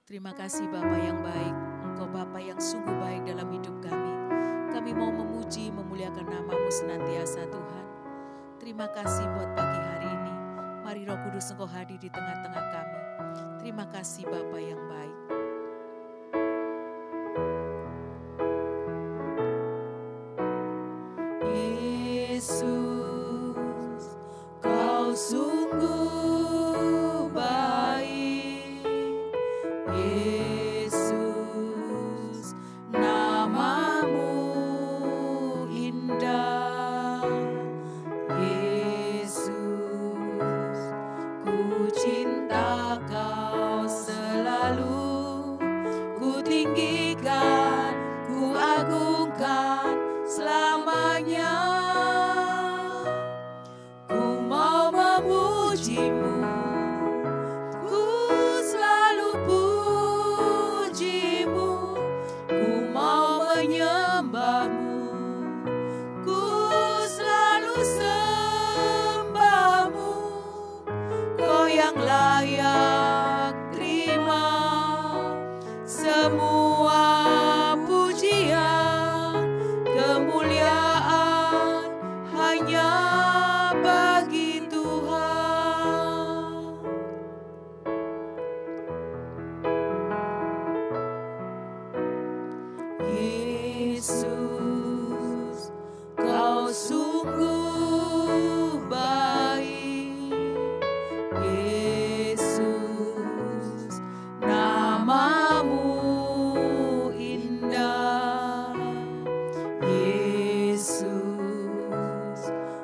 Terima kasih Bapa yang baik, Engkau Bapa yang sungguh baik dalam hidup kami. Kami mau memuji, memuliakan nama-Mu senantiasa Tuhan. Terima kasih buat pagi hari ini. Mari Roh Kudus Engkau hadir di tengah-tengah kami. Terima kasih Bapa yang baik. Yesus, Kau sungguh baik. Yesus, nama-Mu indah. Yesus, ku cinta Kau selalu. Ku tinggikan, ku agungkan selamanya. Ku mau memuji-Mu, ku selalu puji-Mu. Ku mau menyembah-Mu, ku selalu sembah-Mu. Kau yang layak terima semua pujian, kemuliaan hanya bagi Tuhan. Yesus, Kau sungguh baik. Yesus, nama-Mu indah. Yesus,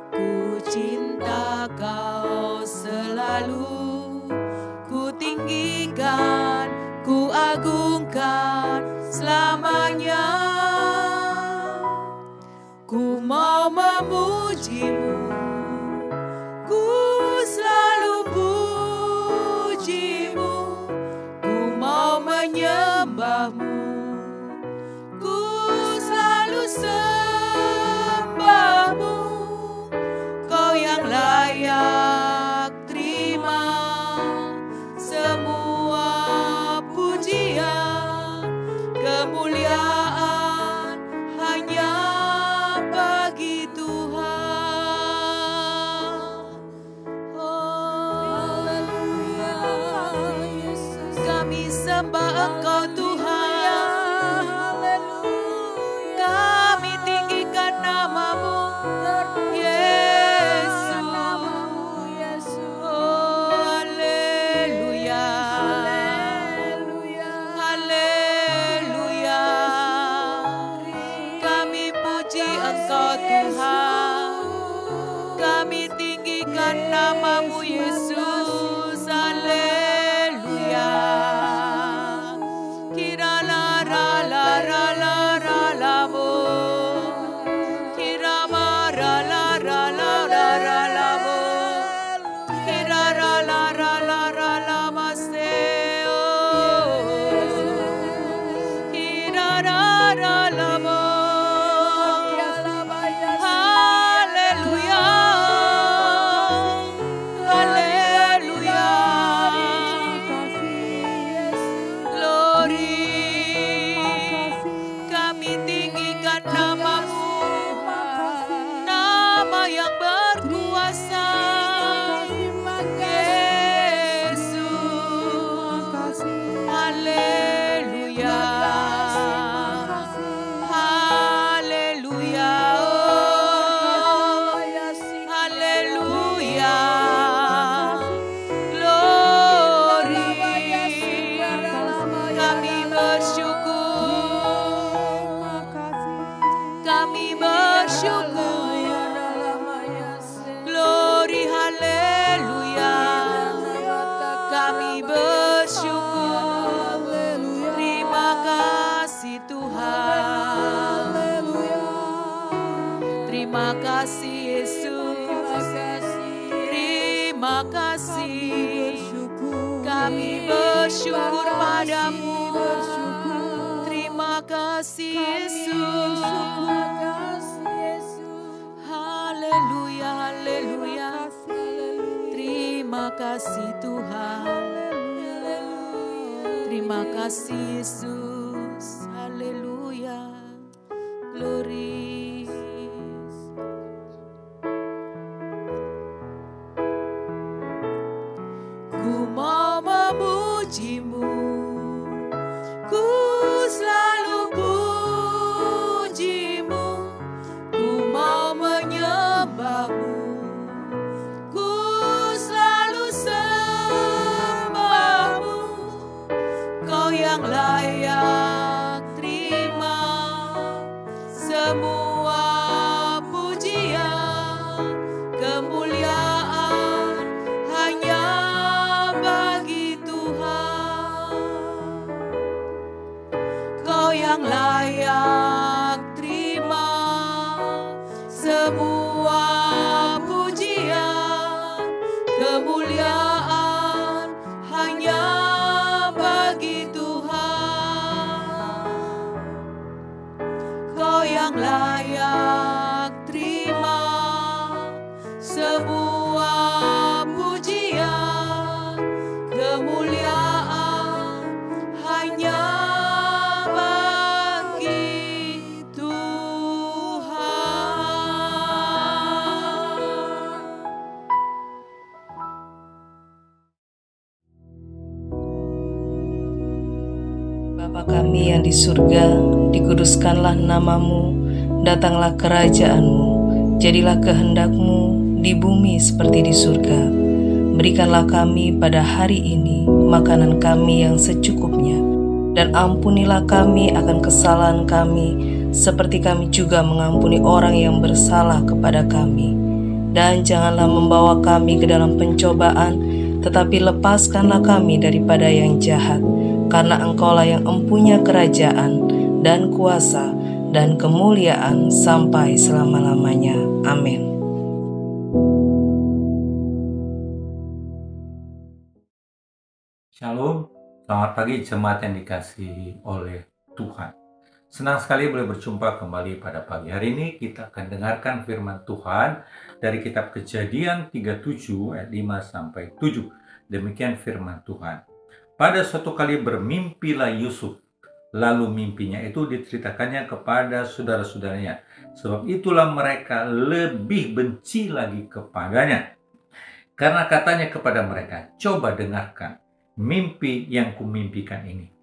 ku cinta Kau selalu. Ku tinggikan, ku agungkan selamanya. Ku mau memuji-Mu, ku selalu puji-Mu. Ku mau menyembah-Mu, ku selalu sembah-Mu. Kau yang layak terima semua pujian, kemuliaan hanya bagi Tuhan. Oh, kami sembah Engkau Tuhan. Kami tinggikan nama-Mu, Yesus. Oh, haleluya. Haleluya. Kami puji Engkau Tuhan. Kami tinggikan nama-Mu, Yesus. Haleluya. Kira la la la la la la la mo. Kira ma ra la la la la la la mo. Kira ra la la la la la ma se oh. Kira ra ra la mo. Haleluya. Haleluya. Glory. Kami tinggikan nama-Mu, nama yang berkuasa. Yesus. Haleluya. Haleluya. Oh. Haleluya. Glory. Kami bersyukur. Kami bersyukur. Glory. Haleluya. Kami bersyukur. Terima kasih Tuhan. Terima kasih Yesus. Terima kasih. Kami bersyukur padamu. Terima kasih Yesus. Haleluya, haleluya. Terima kasih Tuhan. Terima kasih Yesus. Haleluya. Glory. Ku mau memujimu, ku selalu pujimu, ku mau menyembahmu, ku selalu sembahmu. Kau yang layak terima semua pujian, kemuliaan hanya bagi Tuhan. Kau yang layak terima semua pujian, kemuliaan hanya bagi Tuhan. Kau yang layak terima semua pujian, kemuliaan hanya bagi Tuhan. Bapa kami yang di surga, dikuduskanlah namamu, datanglah kerajaanmu, jadilah kehendak-Mu di bumi seperti di surga. Berikanlah kami pada hari ini makanan kami yang secukupnya, dan ampunilah kami akan kesalahan kami, seperti kami juga mengampuni orang yang bersalah kepada kami. Dan janganlah membawa kami ke dalam pencobaan, tetapi lepaskanlah kami daripada yang jahat. Karena Engkaulah yang empunya kerajaan dan kuasa dan kemuliaan sampai selama-lamanya. Amin. Shalom, selamat pagi jemaat yang dikasihi oleh Tuhan. Senang sekali boleh berjumpa kembali pada pagi hari ini. Kita akan dengarkan firman Tuhan dari kitab Kejadian 37 ayat 5-7. Demikian firman Tuhan. Pada suatu kali bermimpilah Yusuf, lalu mimpinya itu diceritakannya kepada saudara-saudaranya. Sebab itulah mereka lebih benci lagi kepadanya. Karena katanya kepada mereka, coba dengarkan mimpi yang kumimpikan ini.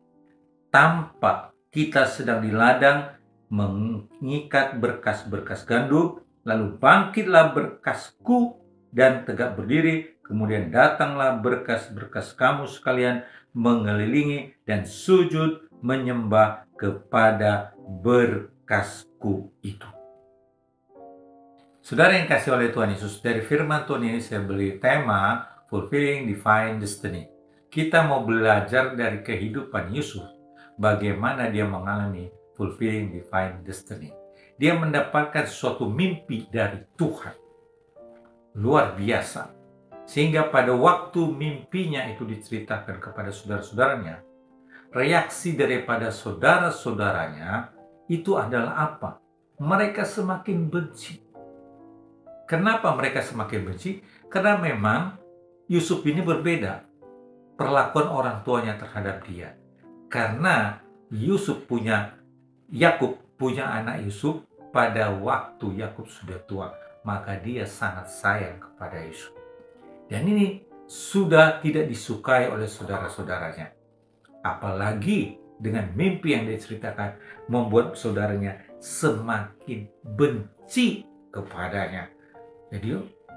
Tampak kita sedang di ladang mengikat berkas-berkas gandum, lalu bangkitlah berkasku dan tegak berdiri, kemudian datanglah berkas-berkas kamu sekalian mengelilingi dan sujud menyembah kepada berkasku itu. Saudara yang kasih oleh Tuhan Yesus, dari firman Tuhan ini saya beri tema Fulfilling Divine Destiny. Kita mau belajar dari kehidupan Yusuf, bagaimana dia mengalami Fulfilling Divine Destiny. Dia mendapatkan suatu mimpi dari Tuhan. Luar biasa. Sehingga pada waktu mimpinya itu diceritakan kepada saudara-saudaranya, reaksi daripada saudara-saudaranya itu adalah apa? Mereka semakin benci. Kenapa mereka semakin benci? Karena memang Yusuf ini berbeda perlakuan orang tuanya terhadap dia. Karena Yakub punya anak Yusuf pada waktu Yakub sudah tua, maka dia sangat sayang kepada Yusuf. Dan ini sudah tidak disukai oleh saudara-saudaranya. Apalagi dengan mimpi yang diceritakan membuat saudaranya semakin benci kepadanya. Jadi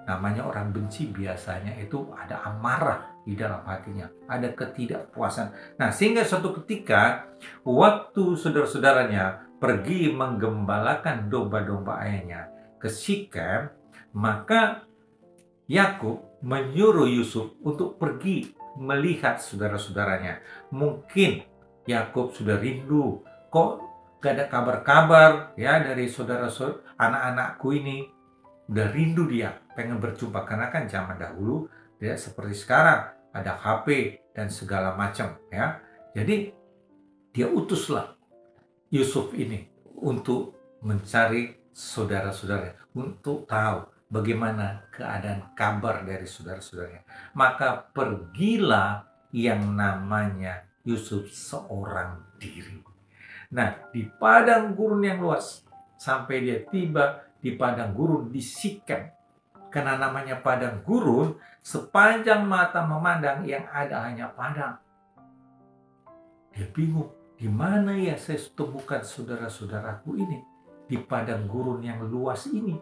namanya orang benci biasanya itu ada amarah di dalam hatinya, ada ketidakpuasan. Nah, sehingga suatu ketika waktu saudara-saudaranya pergi menggembalakan domba-domba ayahnya ke Sikem, maka Yakub menyuruh Yusuf untuk pergi melihat saudara-saudaranya. Mungkin Yakub sudah rindu, kok gak ada kabar-kabar ya dari saudara-saudara anak-anakku ini. Udah rindu dia, pengen berjumpa, karena kan zaman dahulu tidak seperti sekarang, ada HP dan segala macam ya. Jadi dia utuslah Yusuf ini untuk mencari saudara-saudaranya, untuk tahu bagaimana keadaan kabar dari saudara-saudaranya. Maka pergilah yang namanya Yusuf seorang diri. Nah, di padang gurun yang luas, sampai dia tiba di padang gurun di Sikem. Karena namanya padang gurun, sepanjang mata memandang yang ada hanya padang. Dia bingung, di mana ya saya temukan saudara-saudaraku ini di padang gurun yang luas ini.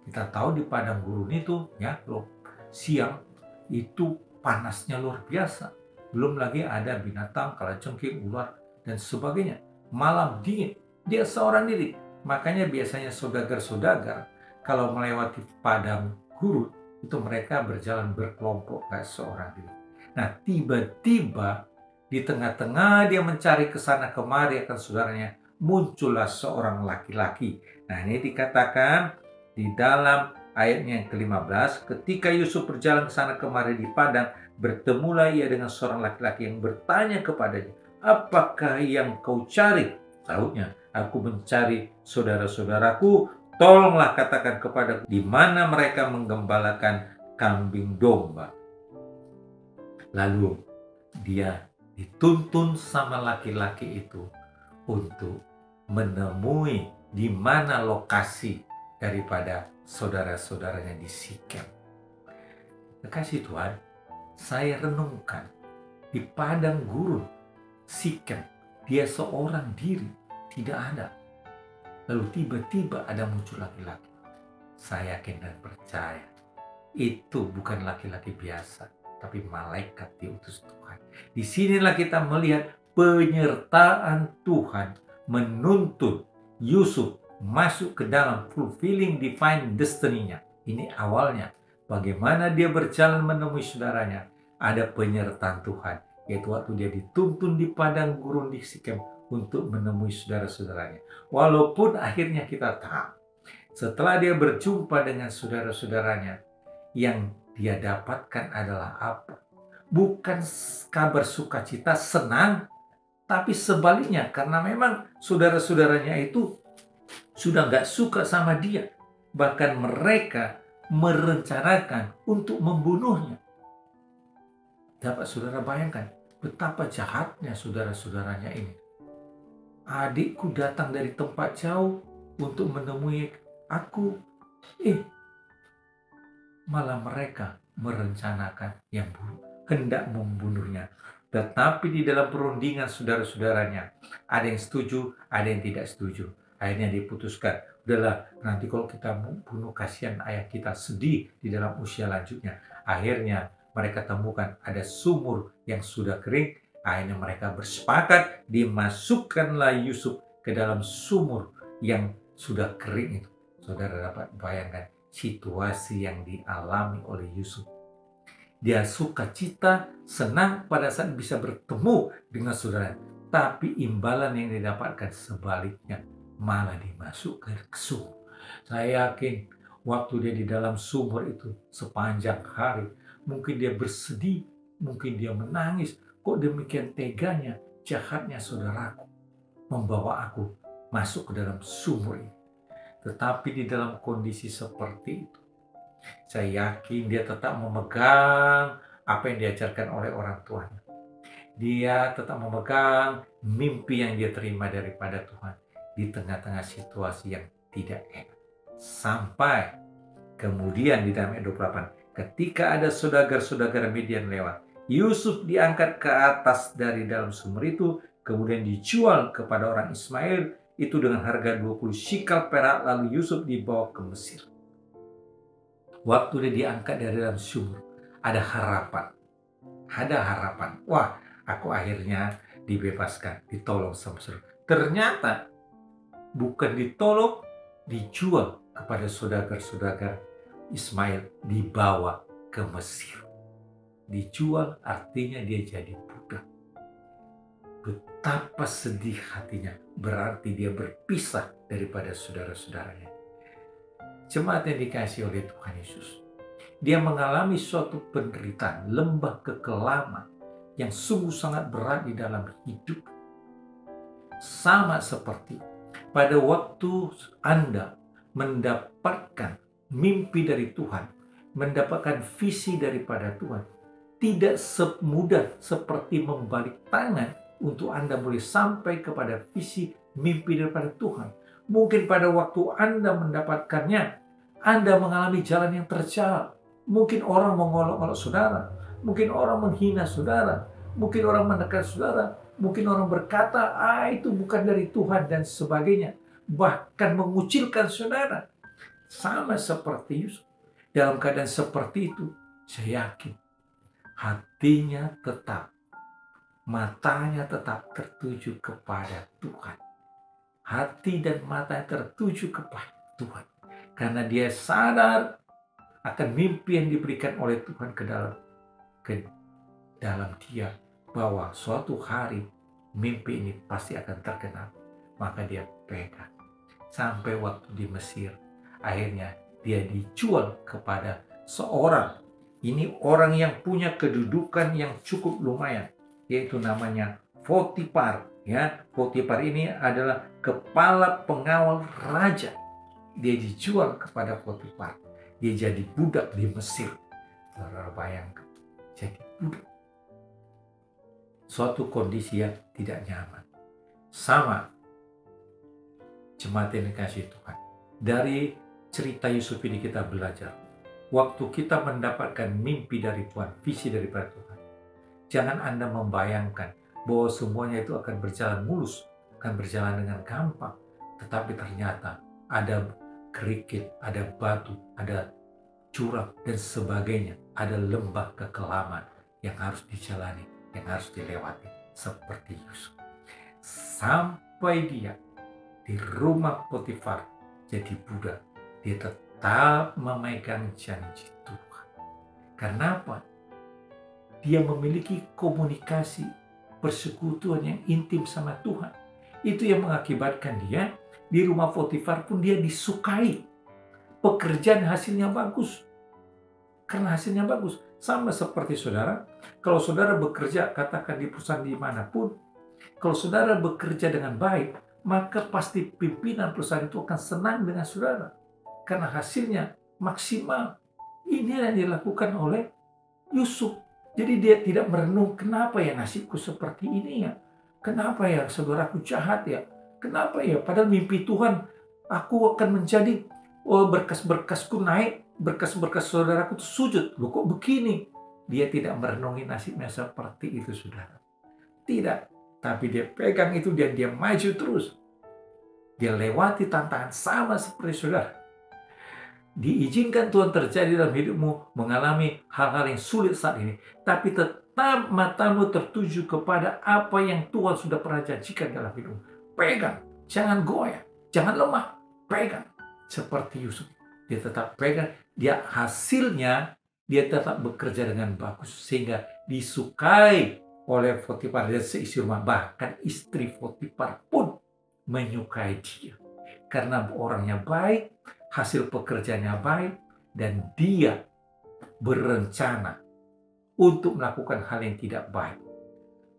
Kita tahu di padang gurun itu ya loh, siang itu panasnya luar biasa. Belum lagi ada binatang, kalajengking, ular dan sebagainya. Malam dingin, dia seorang diri. Makanya biasanya saudagar-saudagar kalau melewati padang gurun itu mereka berjalan berkelompok kayak seorang diri. Nah, tiba-tiba di tengah-tengah dia mencari ke sana kemari akan saudaranya, muncullah seorang laki-laki. Nah, ini dikatakan di dalam ayatnya yang ke-15, ketika Yusuf berjalan ke sana kemari di padang, bertemulah ia dengan seorang laki-laki yang bertanya kepadanya, apakah yang kau cari? Sahutnya, aku mencari saudara-saudaraku, tolonglah katakan kepadaku di mana mereka menggembalakan kambing domba. Lalu dia dituntun sama laki-laki itu untuk menemui di mana lokasi daripada saudara-saudaranya di Sikem. Kekasih Tuhan, saya renungkan di padang gurun Sikem, dia seorang diri, tidak ada. Lalu tiba-tiba ada muncul laki-laki. Saya yakin dan percaya itu bukan laki-laki biasa, tapi malaikat diutus Tuhan. Disinilah kita melihat penyertaan Tuhan menuntun Yusuf masuk ke dalam fulfilling divine destiny-nya. Ini awalnya. Bagaimana dia berjalan menemui saudaranya. Ada penyertaan Tuhan. Yaitu waktu dia dituntun di padang gurun di Sikem untuk menemui saudara-saudaranya. Walaupun akhirnya kita tahu, setelah dia berjumpa dengan saudara-saudaranya, yang dia dapatkan adalah apa? Bukan kabar sukacita, senang, tapi sebaliknya, karena memang saudara-saudaranya itu sudah gak suka sama dia. Bahkan mereka merencanakan untuk membunuhnya. Dapat saudara bayangkan betapa jahatnya saudara-saudaranya ini. Adikku datang dari tempat jauh untuk menemui aku. Malah mereka merencanakan yang buruk, hendak membunuhnya. Tetapi di dalam perundingan saudara-saudaranya, ada yang setuju, ada yang tidak setuju. Akhirnya diputuskan, udahlah nanti kalau kita bunuh kasihan ayah kita, sedih di dalam usia lanjutnya. Akhirnya mereka temukan ada sumur yang sudah kering. Akhirnya mereka bersepakat, dimasukkanlah Yusuf ke dalam sumur yang sudah kering itu. Saudara dapat bayangkan situasi yang dialami oleh Yusuf. Dia sukacita, senang pada saat bisa bertemu dengan saudara. Tapi imbalan yang didapatkan sebaliknya, malah dimasukkan ke sumur. Saya yakin waktu dia di dalam sumur itu sepanjang hari, mungkin dia bersedih, mungkin dia menangis. Kok demikian teganya, jahatnya saudaraku membawa aku masuk ke dalam sumur ini. Tetapi di dalam kondisi seperti itu, saya yakin dia tetap memegang apa yang diajarkan oleh orang tuanya. Dia tetap memegang mimpi yang dia terima daripada Tuhan di tengah-tengah situasi yang tidak enak. Sampai kemudian di dalam ayat 28, ketika ada saudagar-saudagar Midian lewat, Yusuf diangkat ke atas dari dalam sumur itu, kemudian dijual kepada orang Ismail, itu dengan harga 20 shikal perak, lalu Yusuf dibawa ke Mesir. Waktu dia diangkat dari dalam sumur, ada harapan. Ada harapan. Wah, aku akhirnya dibebaskan, ditolong sama saudara. Ternyata bukan ditolong, dijual kepada saudagar-saudagar Ismail, dibawa ke Mesir. Dijual artinya dia jadi budak. Betapa sedih hatinya, berarti dia berpisah daripada saudara-saudaranya. Jemaat yang dikasihi oleh Tuhan Yesus, dia mengalami suatu penderitaan, lembah kekelaman yang sungguh sangat berat di dalam hidup. Sama seperti pada waktu Anda mendapatkan mimpi dari Tuhan, mendapatkan visi daripada Tuhan, tidak semudah seperti membalik tangan untuk Anda boleh sampai kepada visi mimpi daripada Tuhan. Mungkin pada waktu Anda mendapatkannya, Anda mengalami jalan yang terjal. Mungkin orang mengolok-olok saudara, mungkin orang menghina saudara, mungkin orang menekan saudara, mungkin orang berkata, itu bukan dari Tuhan dan sebagainya. Bahkan mengucilkan saudara. Sama seperti Yusuf. Dalam keadaan seperti itu, saya yakin hatinya tetap, matanya tetap tertuju kepada Tuhan. Hati dan matanya tertuju kepada Tuhan. Karena dia sadar akan mimpi yang diberikan oleh Tuhan ke dalam dia. Bahwa suatu hari mimpi ini pasti akan terkenal. Maka dia pegang. Sampai waktu di Mesir. Akhirnya dia dijual kepada seorang. Ini orang yang punya kedudukan yang cukup lumayan, yaitu namanya Potifar. Ya, Potifar ini adalah kepala pengawal raja. Dia dijual kepada Potifar. Dia jadi budak di Mesir. Saudara bayangkan, jadi budak. Suatu kondisi yang tidak nyaman. Sama, jemaat yang dikasihi Tuhan. Dari cerita Yusuf ini kita belajar. Waktu kita mendapatkan mimpi dari Tuhan, visi daripada Tuhan, jangan Anda membayangkan bahwa semuanya itu akan berjalan mulus, akan berjalan dengan gampang. Tetapi ternyata ada kerikil, ada batu, ada jurang, dan sebagainya. Ada lembah kekelaman yang harus dijalani, yang harus dilewati. Seperti Yusuf. Sampai dia di rumah Potifar jadi budak, dia tetap memegang janji Tuhan. Karena apa? Dia memiliki komunikasi, persekutuan yang intim sama Tuhan. Itu yang mengakibatkan dia di rumah Potifar pun dia disukai. Pekerjaan hasilnya bagus. Karena hasilnya bagus. Sama seperti saudara, kalau saudara bekerja katakan di perusahaan dimanapun, kalau saudara bekerja dengan baik, maka pasti pimpinan perusahaan itu akan senang dengan saudara. Karena hasilnya maksimal. Ini yang dilakukan oleh Yusuf. Jadi dia tidak merenung, kenapa ya nasibku seperti ini ya? Kenapa ya saudaraku jahat ya? Kenapa ya? Padahal mimpi Tuhan, aku akan menjadi, berkas-berkasku naik, berkas-berkas saudaraku itu sujud. Loh kok begini? Dia tidak merenungi nasibnya seperti itu saudara. Tidak. Tapi dia pegang itu dan dia maju terus. Dia lewati tantangan sama seperti saudara. Diizinkan Tuhan terjadi dalam hidupmu, mengalami hal-hal yang sulit saat ini, tapi tetap matamu tertuju kepada apa yang Tuhan sudah pernah janjikan dalam hidupmu. Pegang, jangan goyah, jangan lemah, pegang. Seperti Yusuf, dia tetap pegang, dia hasilnya dia tetap bekerja dengan bagus sehingga disukai oleh Potifar dan seisi rumah. Bahkan istri Potifar pun menyukai dia karena orangnya baik, hasil pekerjaannya baik, dan dia berencana untuk melakukan hal yang tidak baik,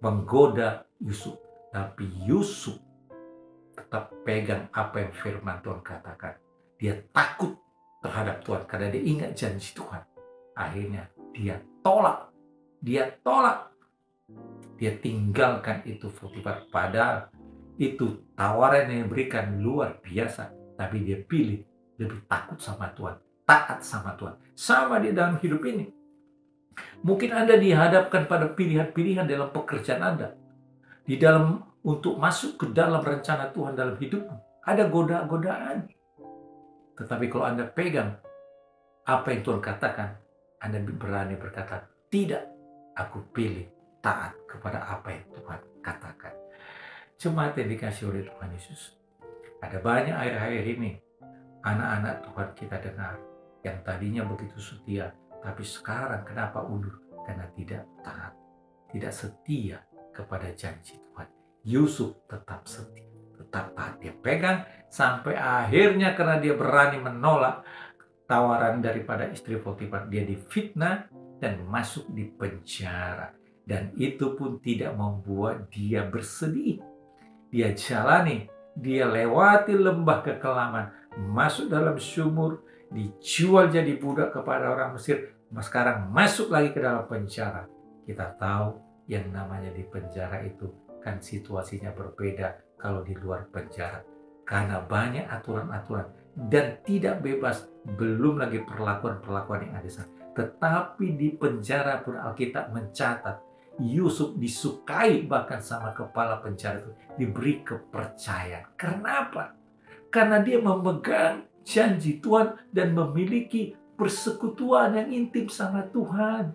menggoda Yusuf. Tapi Yusuf tetap pegang apa yang firman Tuhan katakan. Dia takut terhadap Tuhan karena dia ingat janji Tuhan. Akhirnya dia tolak. Dia tinggalkan itu Potifar. Padahal itu tawaran yang diberikan luar biasa. Tapi dia pilih lebih takut sama Tuhan, taat sama Tuhan. Sama di dalam hidup ini. Mungkin Anda dihadapkan pada pilihan-pilihan dalam pekerjaan Anda. Di dalam untuk masuk ke dalam rencana Tuhan dalam hidupmu. Ada godaan. Tetapi kalau Anda pegang apa yang Tuhan katakan, Anda berani berkata, tidak, aku pilih taat kepada apa yang Tuhan katakan. Jemaat yang dikasih oleh Tuhan Yesus. Ada banyak akhir-akhir ini anak-anak Tuhan kita dengar yang tadinya begitu setia, tapi sekarang kenapa undur? Karena tidak taat, tidak setia kepada janji Tuhan. Yusuf tetap setia, tetap taat. Dia pegang sampai akhirnya karena dia berani menolak tawaran daripada istri Potifar. Dia difitnah dan masuk di penjara. Dan itu pun tidak membuat dia bersedih. Dia jalani, dia lewati lembah kekelaman, masuk dalam sumur, dijual jadi budak kepada orang Mesir, sekarang masuk lagi ke dalam penjara. Kita tahu yang namanya di penjara itu kan situasinya berbeda kalau di luar penjara. Karena banyak aturan-aturan dan tidak bebas, belum lagi perlakuan-perlakuan yang ada di sana. Tetapi di penjara pun Alkitab mencatat Yusuf disukai bahkan sama kepala penjara itu, diberi kepercayaan. Kenapa? Karena dia memegang janji Tuhan dan memiliki persekutuan yang intim sama Tuhan.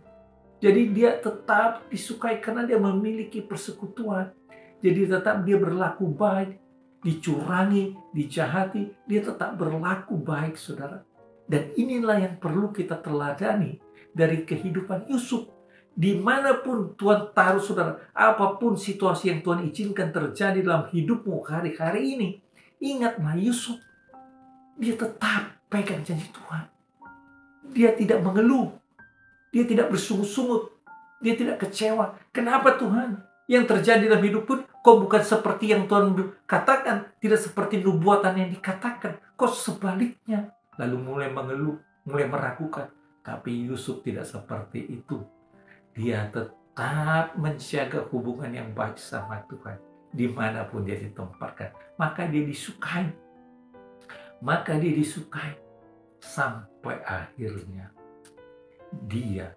Jadi dia tetap disukai karena dia memiliki persekutuan. Jadi tetap dia berlaku baik, dicurangi, dijahati, dia tetap berlaku baik, saudara. Dan inilah yang perlu kita teladani dari kehidupan Yusuf. Dimanapun Tuhan taruh, saudara, apapun situasi yang Tuhan izinkan terjadi dalam hidupmu hari-hari ini, ingatlah Yusuf, dia tetap pegang janji Tuhan. Dia tidak mengeluh, dia tidak bersungut-sungut, dia tidak kecewa. Kenapa Tuhan? Yang terjadi dalam hidup pun kok bukan seperti yang Tuhan katakan, tidak seperti nubuatan yang dikatakan, kok sebaliknya. Lalu mulai mengeluh, mulai meragukan. Tapi Yusuf tidak seperti itu. Dia tetap menjaga hubungan yang baik sama Tuhan. Dimanapun dia ditempatkan, maka dia disukai. Maka dia disukai. Sampai akhirnya dia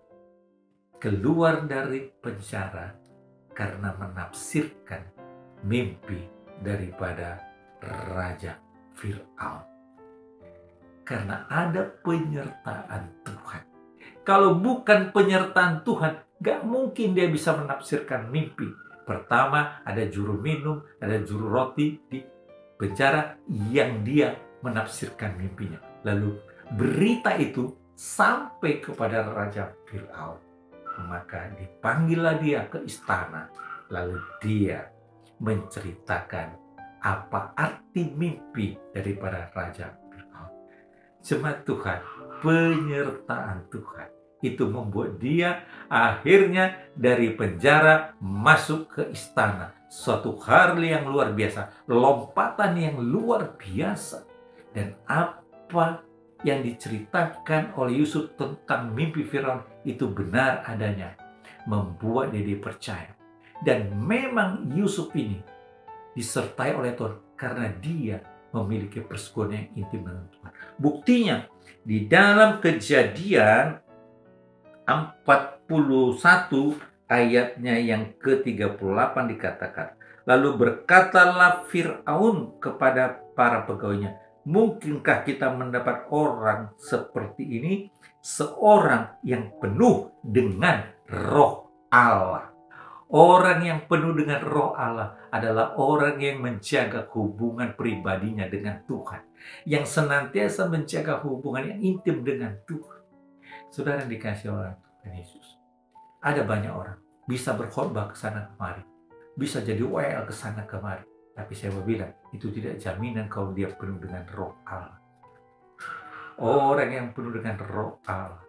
keluar dari penjara karena menafsirkan mimpi daripada Raja Fir'aun. Karena ada penyertaan Tuhan. Kalau bukan penyertaan Tuhan, gak mungkin dia bisa menafsirkan mimpi. Pertama, ada juru minum, ada juru roti di penjara yang dia menafsirkan mimpinya. Lalu berita itu sampai kepada Raja Fir'aun. Maka dipanggillah dia ke istana. Lalu dia menceritakan apa arti mimpi daripada Raja Fir'aun. Jemaat Tuhan, penyertaan Tuhan itu membuat dia akhirnya dari penjara masuk ke istana. Suatu hal yang luar biasa, lompatan yang luar biasa. Dan apa yang diceritakan oleh Yusuf tentang mimpi Firaun itu benar adanya, membuat dia dipercaya. Dan memang Yusuf ini disertai oleh Tuhan karena dia memiliki persekutuan yang intim dengan Tuhan. Buktinya di dalam Kejadian 41 ayatnya yang ke-38 dikatakan, lalu berkatalah Fir'aun kepada para pegawainya, mungkinkah kita mendapat orang seperti ini, seorang yang penuh dengan roh Allah. Orang yang penuh dengan roh Allah adalah orang yang menjaga hubungan pribadinya dengan Tuhan, yang senantiasa menjaga hubungan yang intim dengan Tuhan. Saudara yang dikasihi oleh Tuhan Yesus, ada banyak orang bisa berkhotbah ke sana kemari, bisa jadi WL ke sana kemari, tapi saya mau bilang itu tidak jaminan kalau dia penuh dengan roh Allah. Orang yang penuh dengan roh Allah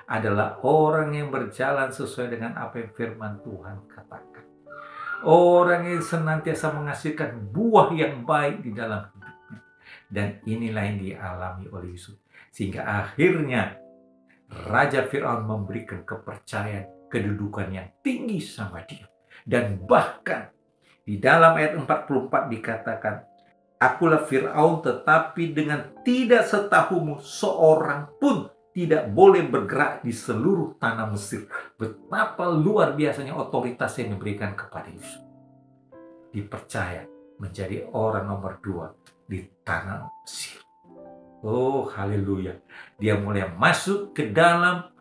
adalah orang yang berjalan sesuai dengan apa yang firman Tuhan katakan. Orang yang senantiasa menghasilkan buah yang baik di dalam hidupnya. Dan inilah yang dialami oleh Yusuf. Sehingga akhirnya Raja Fir'aun memberikan kepercayaan, kedudukan yang tinggi sama dia. Dan bahkan di dalam ayat 44 dikatakan, akulah Fir'aun tetapi dengan tidak setahumu seorang pun tidak boleh bergerak di seluruh tanah Mesir. Betapa luar biasanya otoritas yang diberikan kepada Yusuf. Dipercaya menjadi orang nomor 2 di tanah Mesir. Oh, haleluya. Dia mulai masuk ke dalam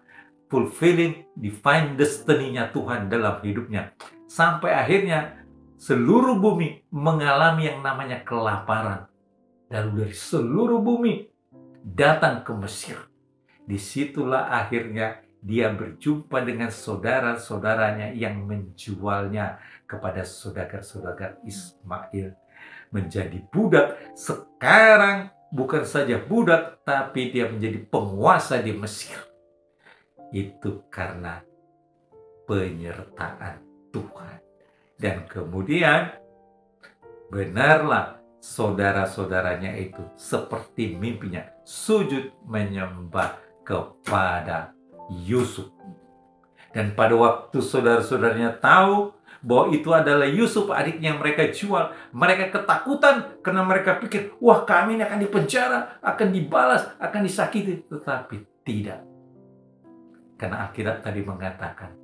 fulfilling divine destiny-nya Tuhan dalam hidupnya. Sampai akhirnya seluruh bumi mengalami yang namanya kelaparan. Lalu dari seluruh bumi datang ke Mesir. Disitulah akhirnya dia berjumpa dengan saudara-saudaranya yang menjualnya kepada saudagar-saudagar Ismail. Menjadi budak. Sekarang bukan saja budak, tapi dia menjadi penguasa di Mesir. Itu karena penyertaan Tuhan. Dan kemudian benarlah saudara-saudaranya itu seperti mimpinya sujud menyembah kepada Yusuf. Dan pada waktu saudara-saudaranya tahu bahwa itu adalah Yusuf, adiknya yang mereka jual, mereka ketakutan karena mereka pikir, wah kami ini akan dipenjara, akan dibalas, akan disakiti. Tetapi tidak. Karena akhirat tadi mengatakan,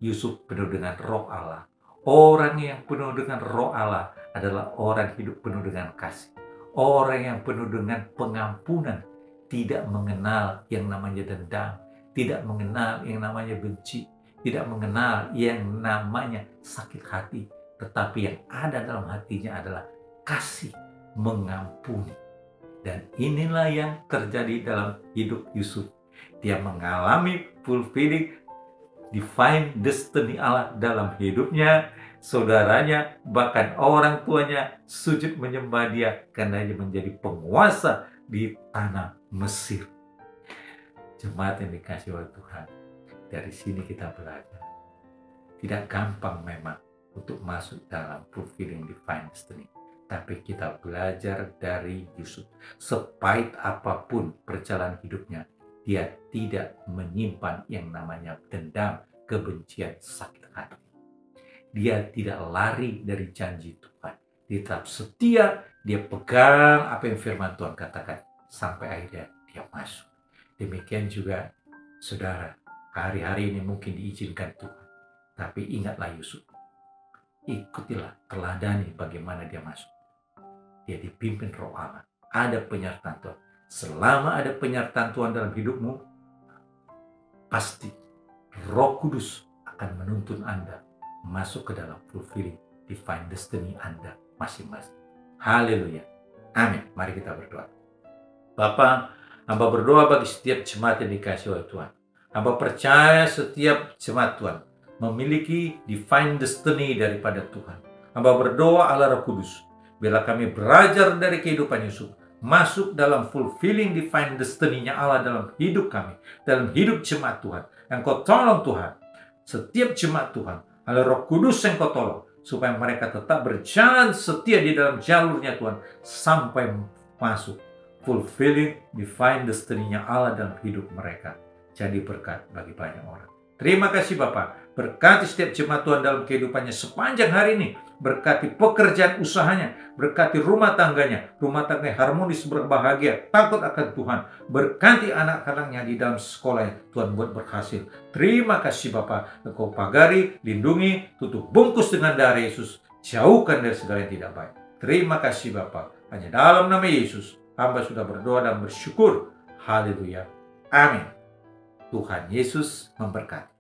Yusuf penuh dengan roh Allah. Orang yang penuh dengan roh Allah adalah orang hidup penuh dengan kasih. Orang yang penuh dengan pengampunan, tidak mengenal yang namanya dendam, tidak mengenal yang namanya benci, tidak mengenal yang namanya sakit hati, tetapi yang ada dalam hatinya adalah kasih, mengampuni. Dan inilah yang terjadi dalam hidup Yusuf. Dia mengalami fulfilling divine destiny Allah dalam hidupnya. Saudaranya, bahkan orang tuanya sujud menyembah dia karena dia menjadi penguasa di tanah Mesir. Jemaat yang dikasihi oleh Tuhan, dari sini kita belajar. Tidak gampang memang untuk masuk dalam fulfilling divine destiny. Tapi kita belajar dari Yusuf. Sepahit apapun perjalanan hidupnya, dia tidak menyimpan yang namanya dendam, kebencian, sakit hati. Dia tidak lari dari janji Tuhan. Dia tetap setia, dia pegang apa yang firman Tuhan katakan sampai akhirnya dia masuk. Demikian juga saudara, hari-hari ini mungkin diizinkan Tuhan. Tapi ingatlah Yusuf. Ikutilah, teladani bagaimana dia masuk. Dia dipimpin roh Allah. Ada penyertaan Tuhan. Selama ada penyertaan Tuhan dalam hidupmu, pasti Roh Kudus akan menuntun Anda masuk ke dalam fulfilling divine destiny Anda masing-masing. Haleluya. Amin. Mari kita berdoa. Bapa, hamba berdoa bagi setiap jemaat yang dikasihi oleh Tuhan. Hamba percaya setiap jemaat Tuhan memiliki divine destiny daripada Tuhan. Hamba berdoa Allah Roh Kudus, bila kami belajar dari kehidupan Yusuf, masuk dalam fulfilling divine destiny-nya Allah dalam hidup kami, dalam hidup jemaat Tuhan. Engkau tolong Tuhan, setiap jemaat Tuhan, Allah Roh Kudus yang Kau tolong, supaya mereka tetap berjalan setia di dalam jalurnya Tuhan, sampai masuk fulfilling divine destiny-nya Allah dalam hidup mereka. Jadi berkat bagi banyak orang. Terima kasih Bapak, berkati setiap jemaat Tuhan dalam kehidupannya sepanjang hari ini. Berkati pekerjaan usahanya, berkati rumah tangganya harmonis, berbahagia, takut akan Tuhan. Berkati anak-anaknya di dalam sekolah, Tuhan buat berhasil. Terima kasih Bapa, Engkau pagari, lindungi, tutup bungkus dengan darah Yesus, jauhkan dari segala yang tidak baik. Terima kasih Bapa, hanya dalam nama Yesus hamba sudah berdoa dan bersyukur. Haleluya. Amin. Tuhan Yesus memberkati.